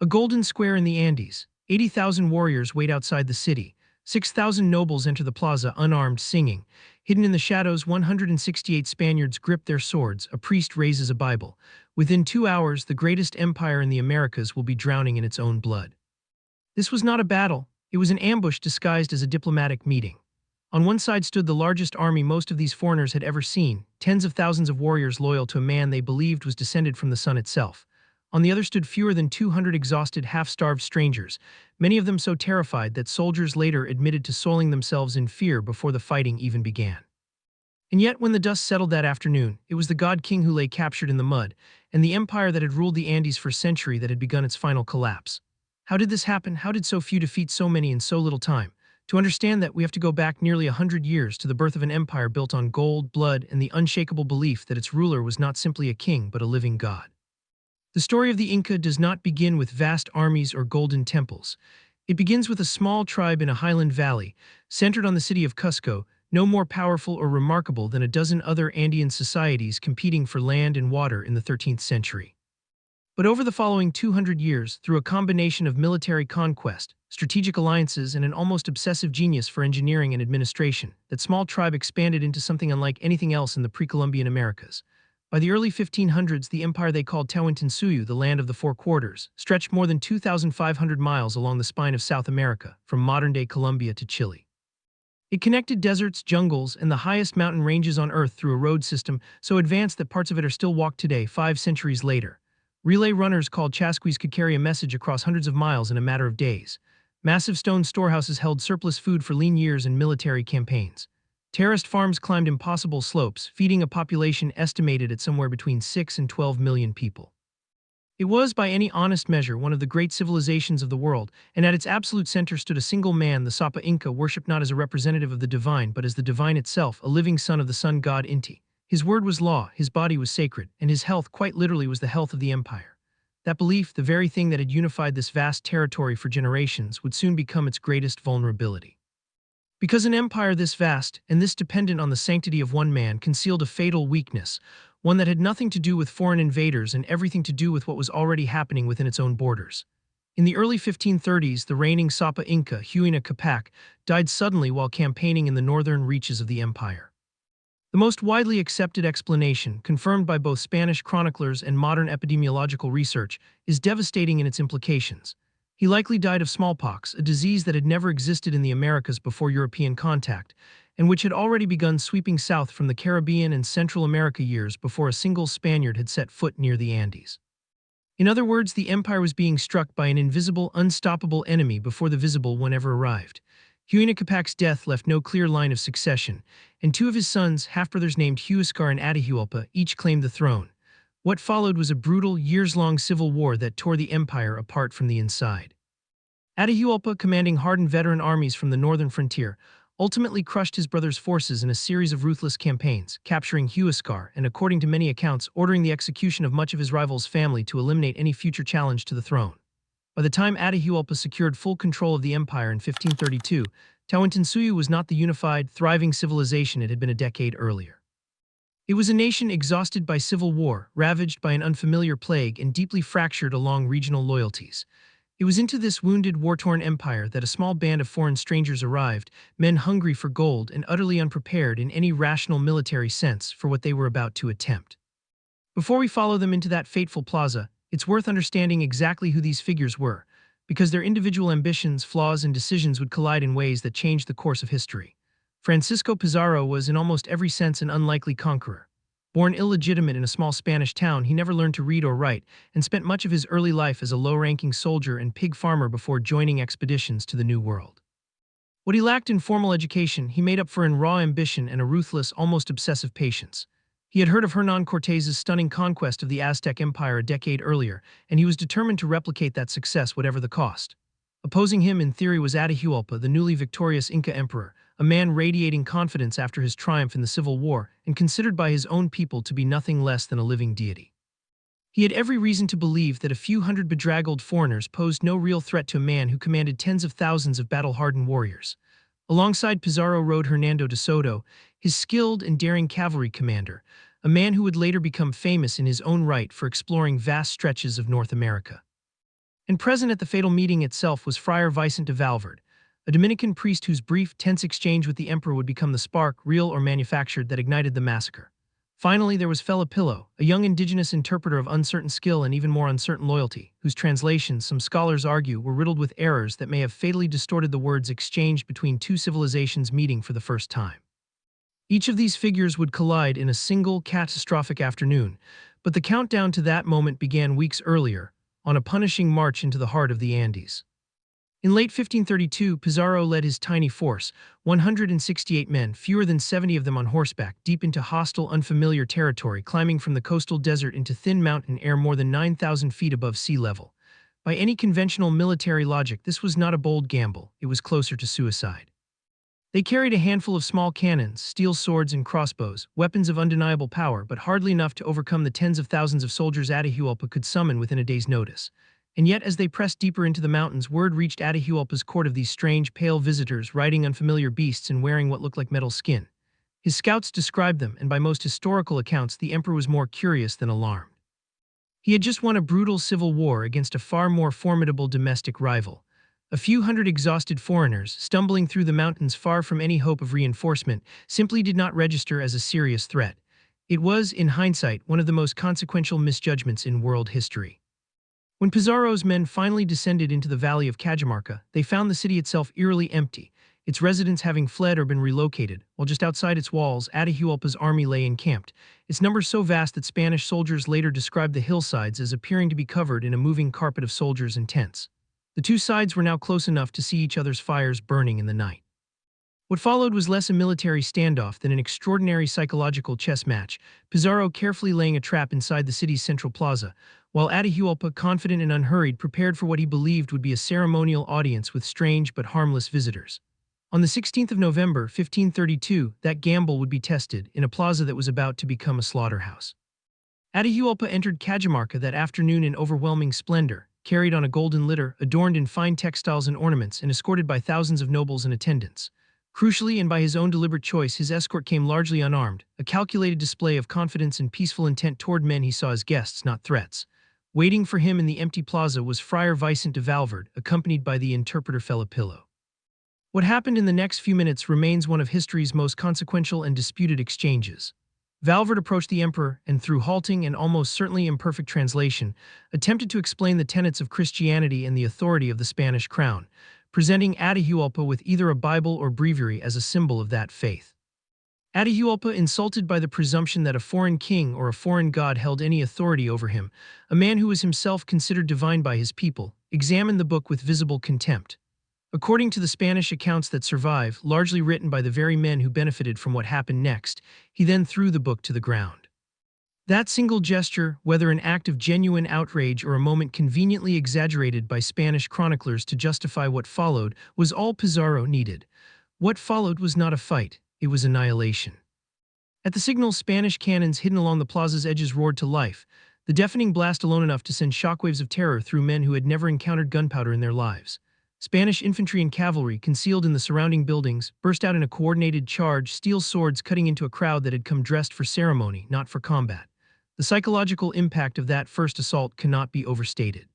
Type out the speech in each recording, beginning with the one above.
A golden square in the Andes. 80,000 warriors wait outside the city. 6,000 nobles enter the plaza unarmed, singing. Hidden in the shadows, 168 Spaniards grip their swords. A priest raises a Bible. Within 2 hours, the greatest empire in the Americas will be drowning in its own blood. This was not a battle. It was an ambush disguised as a diplomatic meeting. On one side stood the largest army most of these foreigners had ever seen, tens of thousands of warriors loyal to a man they believed was descended from the sun itself. On the other stood fewer than 200 exhausted, half-starved strangers, many of them so terrified that soldiers later admitted to soiling themselves in fear before the fighting even began. And yet, when the dust settled that afternoon, it was the god king who lay captured in the mud, and the empire that had ruled the Andes for a century that had begun its final collapse. How did this happen? How did so few defeat so many in so little time? To understand that, we have to go back nearly 100 years to the birth of an empire built on gold, blood, and the unshakable belief that its ruler was not simply a king but a living god. The story of the Inca does not begin with vast armies or golden temples. It begins with a small tribe in a highland valley, centered on the city of Cusco, no more powerful or remarkable than a dozen other Andean societies competing for land and water in the 13th century. But over the following 200 years, through a combination of military conquest, strategic alliances, and an almost obsessive genius for engineering and administration, that small tribe expanded into something unlike anything else in the pre-Columbian Americas. By the early 1500s, the empire they called Tawantinsuyu, the land of the four quarters, stretched more than 2,500 miles along the spine of South America, from modern-day Colombia to Chile. It connected deserts, jungles, and the highest mountain ranges on Earth through a road system so advanced that parts of it are still walked today, 5 centuries later. Relay runners called chasquis could carry a message across hundreds of miles in a matter of days. Massive stone storehouses held surplus food for lean years and military campaigns. Terraced farms climbed impossible slopes, feeding a population estimated at somewhere between 6 and 12 million people. It was, by any honest measure, one of the great civilizations of the world, and at its absolute center stood a single man, the Sapa Inca, worshipped not as a representative of the divine but as the divine itself, a living son of the sun god Inti. His word was law, his body was sacred, and his health quite literally was the health of the empire. That belief, the very thing that had unified this vast territory for generations, would soon become its greatest vulnerability. Because an empire this vast, and this dependent on the sanctity of one man, concealed a fatal weakness, one that had nothing to do with foreign invaders and everything to do with what was already happening within its own borders. In the early 1530s, the reigning Sapa Inca, Huayna Capac, died suddenly while campaigning in the northern reaches of the empire. The most widely accepted explanation, confirmed by both Spanish chroniclers and modern epidemiological research, is devastating in its implications. He likely died of smallpox, a disease that had never existed in the Americas before European contact, and which had already begun sweeping south from the Caribbean and Central America years before a single Spaniard had set foot near the Andes. In other words, the empire was being struck by an invisible, unstoppable enemy before the visible one ever arrived. Huayna Capac's death left no clear line of succession, and 2 of his sons, half-brothers named Huascar and Atahualpa, each claimed the throne. What followed was a brutal, years-long civil war that tore the empire apart from the inside. Atahualpa, commanding hardened veteran armies from the northern frontier, ultimately crushed his brother's forces in a series of ruthless campaigns, capturing Huascar and, according to many accounts, ordering the execution of much of his rival's family to eliminate any future challenge to the throne. By the time Atahualpa secured full control of the empire in 1532, Tawantinsuyu was not the unified, thriving civilization it had been a decade earlier. It was a nation exhausted by civil war, ravaged by an unfamiliar plague, and deeply fractured along regional loyalties. It was into this wounded, war-torn empire that a small band of foreign strangers arrived, men hungry for gold and utterly unprepared in any rational military sense for what they were about to attempt. Before we follow them into that fateful plaza, it's worth understanding exactly who these figures were, because their individual ambitions, flaws, and decisions would collide in ways that changed the course of history. Francisco Pizarro was in almost every sense an unlikely conqueror. Born illegitimate in a small Spanish town, he never learned to read or write, and spent much of his early life as a low-ranking soldier and pig farmer before joining expeditions to the New World. What he lacked in formal education, he made up for in raw ambition and a ruthless, almost obsessive patience. He had heard of Hernán Cortés's stunning conquest of the Aztec Empire a decade earlier, and he was determined to replicate that success whatever the cost. Opposing him in theory was Atahualpa, the newly victorious Inca emperor, a man radiating confidence after his triumph in the Civil War and considered by his own people to be nothing less than a living deity. He had every reason to believe that a few hundred bedraggled foreigners posed no real threat to a man who commanded tens of thousands of battle-hardened warriors. Alongside Pizarro rode Hernando de Soto, his skilled and daring cavalry commander, a man who would later become famous in his own right for exploring vast stretches of North America. And present at the fatal meeting itself was Friar Vicente de Valverde, a Dominican priest whose brief, tense exchange with the emperor would become the spark, real or manufactured, that ignited the massacre. Finally, there was Felipillo, a young indigenous interpreter of uncertain skill and even more uncertain loyalty, whose translations, some scholars argue, were riddled with errors that may have fatally distorted the words exchanged between two civilizations meeting for the first time. Each of these figures would collide in a single catastrophic afternoon, but the countdown to that moment began weeks earlier, on a punishing march into the heart of the Andes. In late 1532, Pizarro led his tiny force, 168 men, fewer than 70 of them on horseback, deep into hostile, unfamiliar territory, climbing from the coastal desert into thin mountain air more than 9,000 feet above sea level. By any conventional military logic, this was not a bold gamble, it was closer to suicide. They carried a handful of small cannons, steel swords and crossbows, weapons of undeniable power, but hardly enough to overcome the tens of thousands of soldiers Atahualpa could summon within a day's notice. And yet, as they pressed deeper into the mountains, word reached Atahualpa's court of these strange, pale visitors riding unfamiliar beasts and wearing what looked like metal skin. His scouts described them, and by most historical accounts, the emperor was more curious than alarmed. He had just won a brutal civil war against a far more formidable domestic rival. A few hundred exhausted foreigners, stumbling through the mountains far from any hope of reinforcement, simply did not register as a serious threat. It was, in hindsight, one of the most consequential misjudgments in world history. When Pizarro's men finally descended into the valley of Cajamarca, they found the city itself eerily empty, its residents having fled or been relocated, while just outside its walls, Atahualpa's army lay encamped, its numbers so vast that Spanish soldiers later described the hillsides as appearing to be covered in a moving carpet of soldiers and tents. The two sides were now close enough to see each other's fires burning in the night. What followed was less a military standoff than an extraordinary psychological chess match, Pizarro carefully laying a trap inside the city's central plaza, while Atahualpa, confident and unhurried, prepared for what he believed would be a ceremonial audience with strange but harmless visitors. On the 16th of November, 1532, that gamble would be tested in a plaza that was about to become a slaughterhouse. Atahualpa entered Cajamarca that afternoon in overwhelming splendor, carried on a golden litter, adorned in fine textiles and ornaments, and escorted by thousands of nobles and attendants. Crucially, and by his own deliberate choice, his escort came largely unarmed, a calculated display of confidence and peaceful intent toward men he saw as guests, not threats. Waiting for him in the empty plaza was Friar Vicente de Valverde, accompanied by the interpreter Felipillo. What happened in the next few minutes remains one of history's most consequential and disputed exchanges. Valverde approached the emperor and, through halting and almost certainly imperfect translation, attempted to explain the tenets of Christianity and the authority of the Spanish crown, presenting Atahualpa with either a Bible or breviary as a symbol of that faith. Atahualpa, insulted by the presumption that a foreign king or a foreign god held any authority over him, a man who was himself considered divine by his people, examined the book with visible contempt. According to the Spanish accounts that survive, largely written by the very men who benefited from what happened next, he then threw the book to the ground. That single gesture, whether an act of genuine outrage or a moment conveniently exaggerated by Spanish chroniclers to justify what followed, was all Pizarro needed. What followed was not a fight, it was annihilation. At the signal, Spanish cannons hidden along the plaza's edges roared to life, the deafening blast alone enough to send shockwaves of terror through men who had never encountered gunpowder in their lives. Spanish infantry and cavalry, concealed in the surrounding buildings, burst out in a coordinated charge, steel swords cutting into a crowd that had come dressed for ceremony, not for combat. The psychological impact of that first assault cannot be overstated.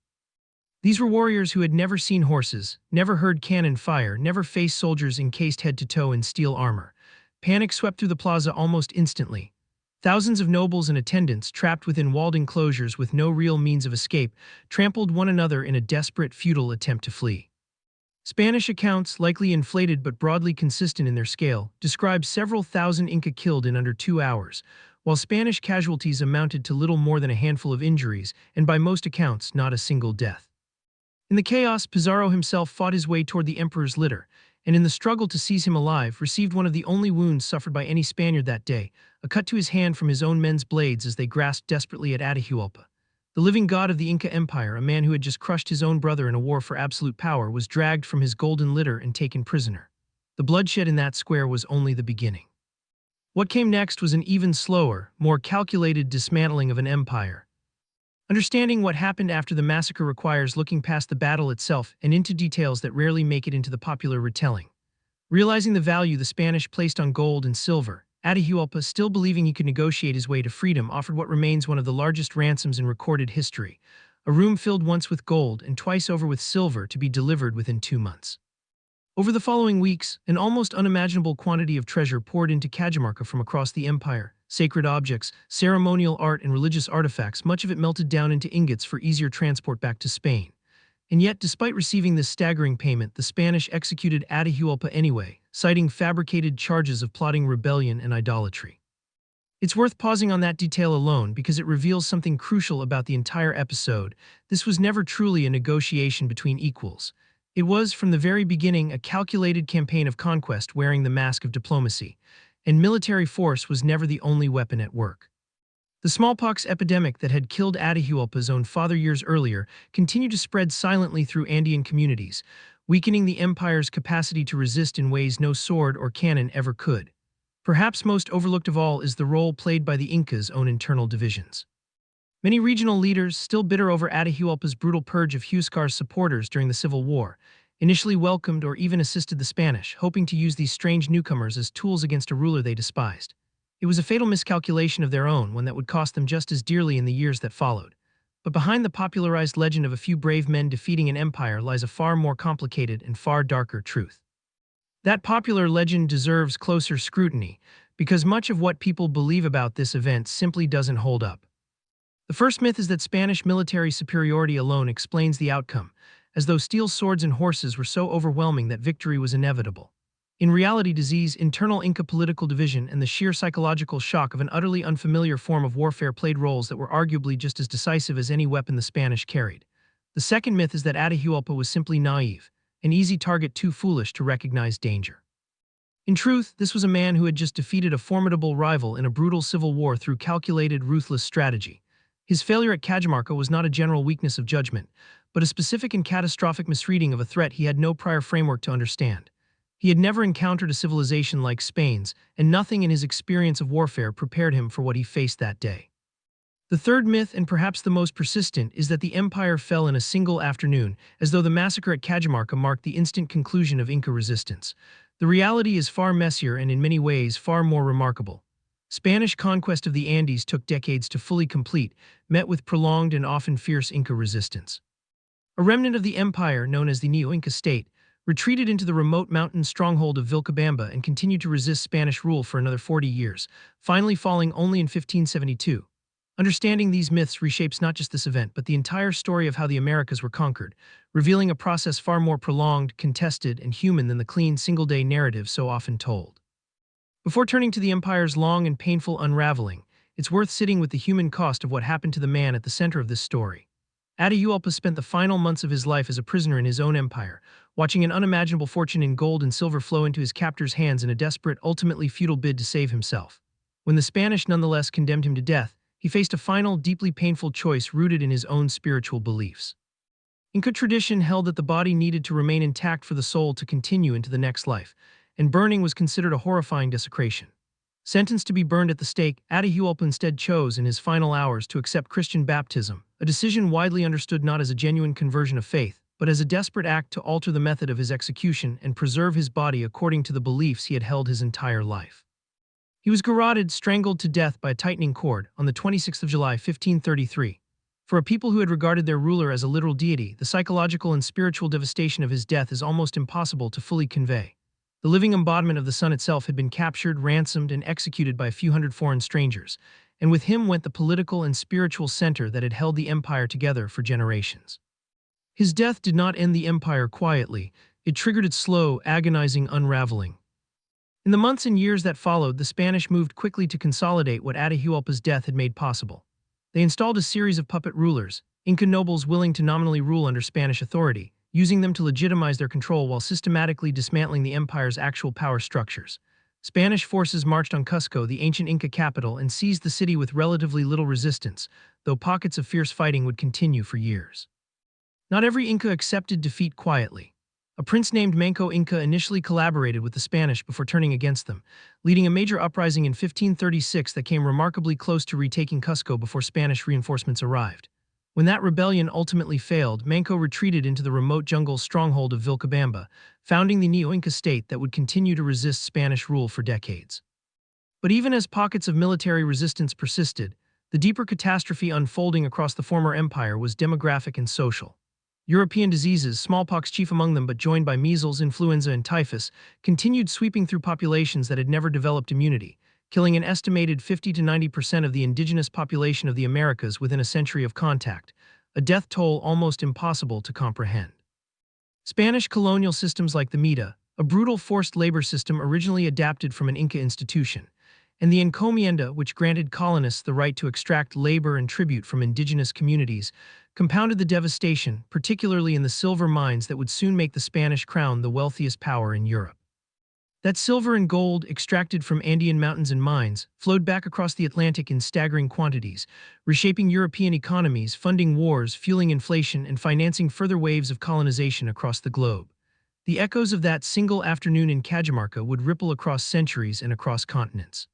These were warriors who had never seen horses, never heard cannon fire, never faced soldiers encased head to toe in steel armor. Panic swept through the plaza almost instantly. Thousands of nobles and attendants, trapped within walled enclosures with no real means of escape, trampled one another in a desperate, futile attempt to flee. Spanish accounts, likely inflated but broadly consistent in their scale, describe several thousand Inca killed in under 2 hours, while Spanish casualties amounted to little more than a handful of injuries, and by most accounts, not a single death. In the chaos, Pizarro himself fought his way toward the emperor's litter, and in the struggle to seize him alive, received one of the only wounds suffered by any Spaniard that day, a cut to his hand from his own men's blades as they grasped desperately at Atahualpa. The living god of the Inca Empire, a man who had just crushed his own brother in a war for absolute power, was dragged from his golden litter and taken prisoner. The bloodshed in that square was only the beginning. What came next was an even slower, more calculated dismantling of an empire. Understanding what happened after the massacre requires looking past the battle itself and into details that rarely make it into the popular retelling. Realizing the value the Spanish placed on gold and silver, Atahualpa, still believing he could negotiate his way to freedom, offered what remains one of the largest ransoms in recorded history, a room filled once with gold and twice over with silver to be delivered within 2 months. Over the following weeks, an almost unimaginable quantity of treasure poured into Cajamarca from across the empire. Sacred objects, ceremonial art, and religious artifacts, much of it melted down into ingots for easier transport back to Spain. And yet, despite receiving this staggering payment, the Spanish executed Atahualpa anyway, citing fabricated charges of plotting rebellion and idolatry. It's worth pausing on that detail alone because it reveals something crucial about the entire episode. This was never truly a negotiation between equals. It was, from the very beginning, a calculated campaign of conquest wearing the mask of diplomacy, and military force was never the only weapon at work. The smallpox epidemic that had killed Atahualpa's own father years earlier continued to spread silently through Andean communities, weakening the empire's capacity to resist in ways no sword or cannon ever could. Perhaps most overlooked of all is the role played by the Incas' own internal divisions. Many regional leaders, still bitter over Atahualpa's brutal purge of Huáscar's supporters during the Civil War, initially welcomed or even assisted the Spanish, hoping to use these strange newcomers as tools against a ruler they despised. It was a fatal miscalculation of their own, one that would cost them just as dearly in the years that followed. But behind the popularized legend of a few brave men defeating an empire lies a far more complicated and far darker truth. That popular legend deserves closer scrutiny, because much of what people believe about this event simply doesn't hold up. The first myth is that Spanish military superiority alone explains the outcome, as though steel swords and horses were so overwhelming that victory was inevitable. In reality, disease, internal Inca political division, and the sheer psychological shock of an utterly unfamiliar form of warfare played roles that were arguably just as decisive as any weapon the Spanish carried. The second myth is that Atahualpa was simply naive, an easy target too foolish to recognize danger. In truth, this was a man who had just defeated a formidable rival in a brutal civil war through calculated, ruthless strategy. His failure at Cajamarca was not a general weakness of judgment, but a specific and catastrophic misreading of a threat he had no prior framework to understand. He had never encountered a civilization like Spain's, and nothing in his experience of warfare prepared him for what he faced that day. The third myth, and perhaps the most persistent, is that the empire fell in a single afternoon, as though the massacre at Cajamarca marked the instant conclusion of Inca resistance. The reality is far messier and in many ways far more remarkable. Spanish conquest of the Andes took decades to fully complete, met with prolonged and often fierce Inca resistance. A remnant of the empire, known as the Neo-Inca state, retreated into the remote mountain stronghold of Vilcabamba and continued to resist Spanish rule for another 40 years, finally falling only in 1572. Understanding these myths reshapes not just this event, but the entire story of how the Americas were conquered, revealing a process far more prolonged, contested, and human than the clean, single-day narrative so often told. Before turning to the empire's long and painful unraveling, it's worth sitting with the human cost of what happened to the man at the center of this story. Atahualpa spent the final months of his life as a prisoner in his own empire, watching an unimaginable fortune in gold and silver flow into his captors' hands in a desperate, ultimately futile bid to save himself. When the Spanish nonetheless condemned him to death, he faced a final, deeply painful choice rooted in his own spiritual beliefs. Inca tradition held that the body needed to remain intact for the soul to continue into the next life, and burning was considered a horrifying desecration. Sentenced to be burned at the stake, Atahualpa instead chose in his final hours to accept Christian baptism, a decision widely understood not as a genuine conversion of faith, but as a desperate act to alter the method of his execution and preserve his body according to the beliefs he had held his entire life. He was garroted, strangled to death by a tightening cord on the 26th of July, 1533. For a people who had regarded their ruler as a literal deity, the psychological and spiritual devastation of his death is almost impossible to fully convey. The living embodiment of the sun itself had been captured, ransomed, and executed by a few hundred foreign strangers, and with him went the political and spiritual center that had held the empire together for generations. His death did not end the empire quietly, it triggered its slow, agonizing unraveling. In the months and years that followed, the Spanish moved quickly to consolidate what Atahualpa's death had made possible. They installed a series of puppet rulers, Inca nobles willing to nominally rule under Spanish authority, using them to legitimize their control while systematically dismantling the empire's actual power structures. Spanish forces marched on Cusco, the ancient Inca capital, and seized the city with relatively little resistance, though pockets of fierce fighting would continue for years. Not every Inca accepted defeat quietly. A prince named Manco Inca initially collaborated with the Spanish before turning against them, leading a major uprising in 1536 that came remarkably close to retaking Cusco before Spanish reinforcements arrived. When that rebellion ultimately failed, Manco retreated into the remote jungle stronghold of Vilcabamba, founding the Neo-Inca state that would continue to resist Spanish rule for decades. But even as pockets of military resistance persisted, The deeper catastrophe unfolding across the former empire was demographic and social. European diseases, smallpox chief among them but joined by measles, influenza, and typhus, continued sweeping through populations that had never developed immunity, killing an estimated 50 to 90% of the indigenous population of the Americas within a century of contact, a death toll almost impossible to comprehend. Spanish colonial systems like the Mita, a brutal forced labor system originally adapted from an Inca institution, and the encomienda, which granted colonists the right to extract labor and tribute from indigenous communities, compounded the devastation, particularly in the silver mines that would soon make the Spanish crown the wealthiest power in Europe. That silver and gold, extracted from Andean mountains and mines, flowed back across the Atlantic in staggering quantities, reshaping European economies, funding wars, fueling inflation, and financing further waves of colonization across the globe. The echoes of that single afternoon in Cajamarca would ripple across centuries and across continents.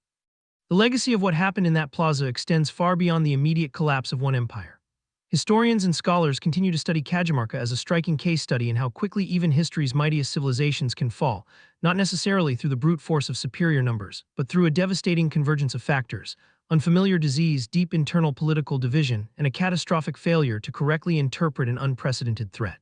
The legacy of what happened in that plaza extends far beyond the immediate collapse of one empire. Historians and scholars continue to study Cajamarca as a striking case study in how quickly even history's mightiest civilizations can fall, not necessarily through the brute force of superior numbers, but through a devastating convergence of factors: unfamiliar disease, deep internal political division, and a catastrophic failure to correctly interpret an unprecedented threat.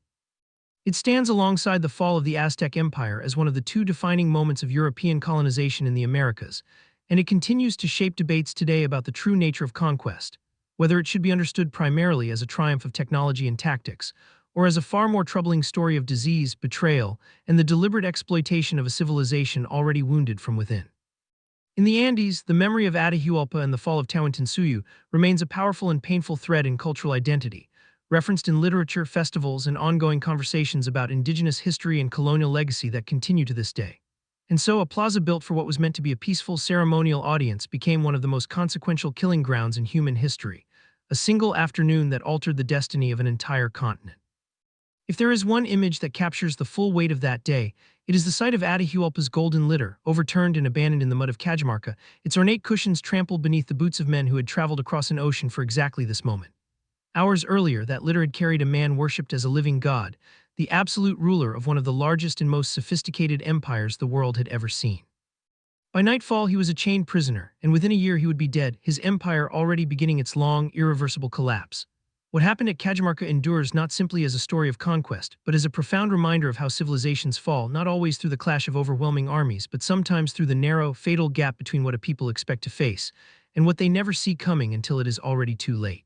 It stands alongside the fall of the Aztec Empire as one of the two defining moments of European colonization in the Americas, and it continues to shape debates today about the true nature of conquest, whether it should be understood primarily as a triumph of technology and tactics, or as a far more troubling story of disease, betrayal, and the deliberate exploitation of a civilization already wounded from within. In the Andes, the memory of Atahualpa and the fall of Tawantinsuyu remains a powerful and painful thread in cultural identity, referenced in literature, festivals, and ongoing conversations about indigenous history and colonial legacy that continue to this day. And so, a plaza built for what was meant to be a peaceful ceremonial audience became one of the most consequential killing grounds in human history, a single afternoon that altered the destiny of an entire continent. If there is one image that captures the full weight of that day, it is the sight of Atahualpa's golden litter, overturned and abandoned in the mud of Cajamarca, its ornate cushions trampled beneath the boots of men who had traveled across an ocean for exactly this moment. Hours earlier, that litter had carried a man worshipped as a living god, the absolute ruler of one of the largest and most sophisticated empires the world had ever seen. By nightfall, he was a chained prisoner, and within a year he would be dead, his empire already beginning its long, irreversible collapse. What happened at Cajamarca endures not simply as a story of conquest, but as a profound reminder of how civilizations fall, not always through the clash of overwhelming armies, but sometimes through the narrow, fatal gap between what a people expect to face and what they never see coming until it is already too late.